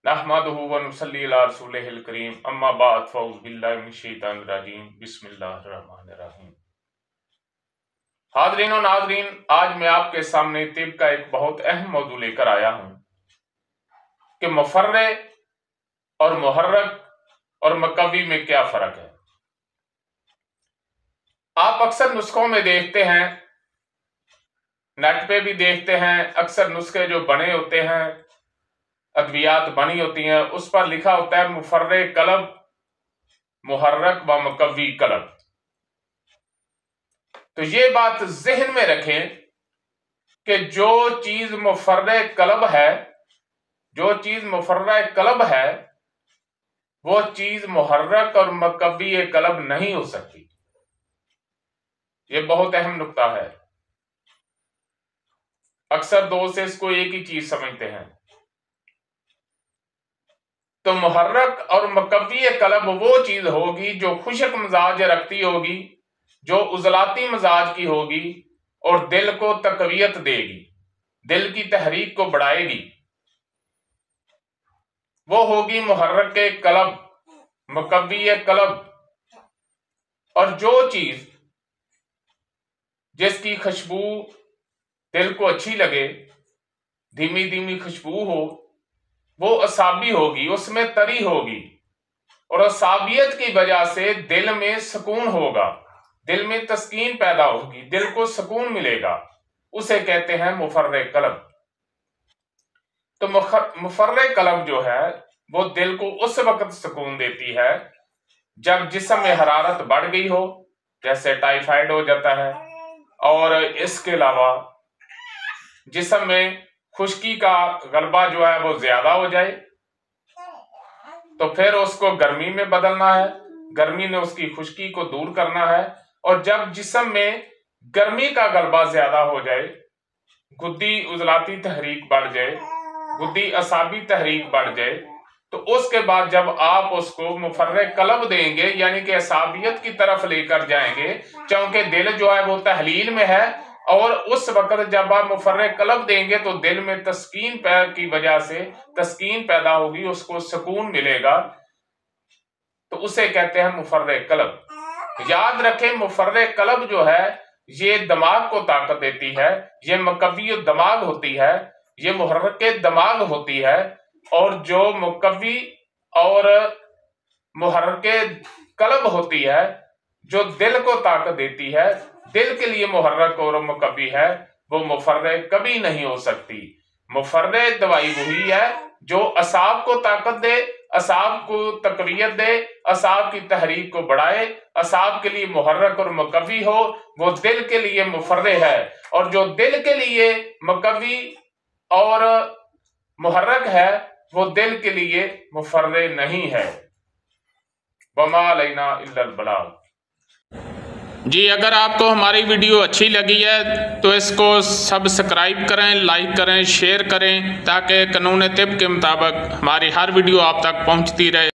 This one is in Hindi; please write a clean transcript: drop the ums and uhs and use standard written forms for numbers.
नहमदुहु व नुसल्ली अला रसूलिहिल करीम अम्मा बाद फ़अऊज़ु बिल्लाहि मिनश शैतानिर रजीम बिस्मिल्लाहिर रहमानिर रहीम। हाज़रीन और नाज़रीन, आज मैं आपके सामने तिब का एक बहुत अहम मौजू लेकर आया हूं कि मुफर्रे और मुहर्रक और मुकव्वी में क्या फर्क है। आप अक्सर नुस्खों में देखते हैं, नेट पे भी देखते हैं, अक्सर नुस्खे जो बने होते हैं, अद्वियात बनी होती हैं, उस पर लिखा होता है मुफर्रे कलब, मुहर्रक व मुकव्वी कलब। तो ये बात ज़हन में रखें कि जो चीज मुफर्रे कलब है, जो चीज मुफर्रे कलब है, वो चीज मुहर्रक और मुकव्वी कलब नहीं हो सकती। ये बहुत अहम नुक्ता है। अक्सर दोस्त इसको एक ही चीज समझते हैं। तो मुहर्रक और मुकव्वी कलब वो चीज होगी जो खुशक मिजाज रखती होगी, जो उजलाती मिजाज की होगी और दिल को तकवीयत देगी, दिल की तहरीक को बढ़ाएगी। वो होगी मुहर्रक कलब, मुकव्वी कलब। और जो चीज जिसकी खुशबू दिल को अच्छी लगे, धीमी धीमी खुशबू हो, वो असाबी होगी, उसमें तरी होगी और असाबियत की वजह से दिल में सुकून होगा, दिल में तस्कीन पैदा होगी, दिल को सुकून मिलेगा। उसे कहते हैं मुफर्रे कलब। तो मुफर्रे कलब जो है वो दिल को उस वक्त सुकून देती है जब जिस्म में हरारत बढ़ गई हो, जैसे टाइफाइड हो जाता है, और इसके अलावा जिस्म में खुश्की का गलबा जो है वो ज्यादा हो जाए, तो फिर उसको गर्मी में बदलना है, गर्मी ने उसकी खुश्की को दूर करना है। और जब जिस्म में गर्मी का गलबा ज्यादा हो जाए, गुद्दी उजलाती तहरीक बढ़ जाए, गुद्दी असाबी तहरीक बढ़ जाए, तो उसके बाद जब आप उसको मुफर्रे कलब देंगे, यानी कि असाबियत की तरफ लेकर जाएंगे, क्योंकि दिल जो है वो तहलील में है, और उस वक्त जब आप मुफर्रे कलब देंगे तो दिल में तस्कीन की वजह से तस्कीन पैदा होगी, उसको सुकून मिलेगा। तो उसे कहते हैं मुफर्रे कलब। याद रखें, मुफर्रे कलब जो है ये दिमाग को ताकत देती है, ये मुकव्वी दिमाग होती है, ये मुहर्रक दिमाग होती है। और जो मुकव्वी और मुहर्रक कलब होती है, जो दिल को ताकत देती है, दिल के लिए मुहर्रक और मुकव्वी है, वो मुफर्रे कभी नहीं हो सकती। मुफर्रे दवाई वही है जो असाब को ताकत दे, असाब को तकवीयत दे, असाब की तहरीक को बढ़ाए, असाब के लिए मुहर्रक और मुकव्वी हो, वो दिल के लिए मुफर्रे है। और जो दिल के लिए मुकव्वी और मुहर्रक है, वो दिल के लिए मुफर्रे नहीं है। वमा अलैना इल्लल बलाग। जी, अगर आपको हमारी वीडियो अच्छी लगी है तो इसको सब्सक्राइब करें, लाइक करें, शेयर करें, ताकि कानून तिब के मुताबिक हमारी हर वीडियो आप तक पहुंचती रहे।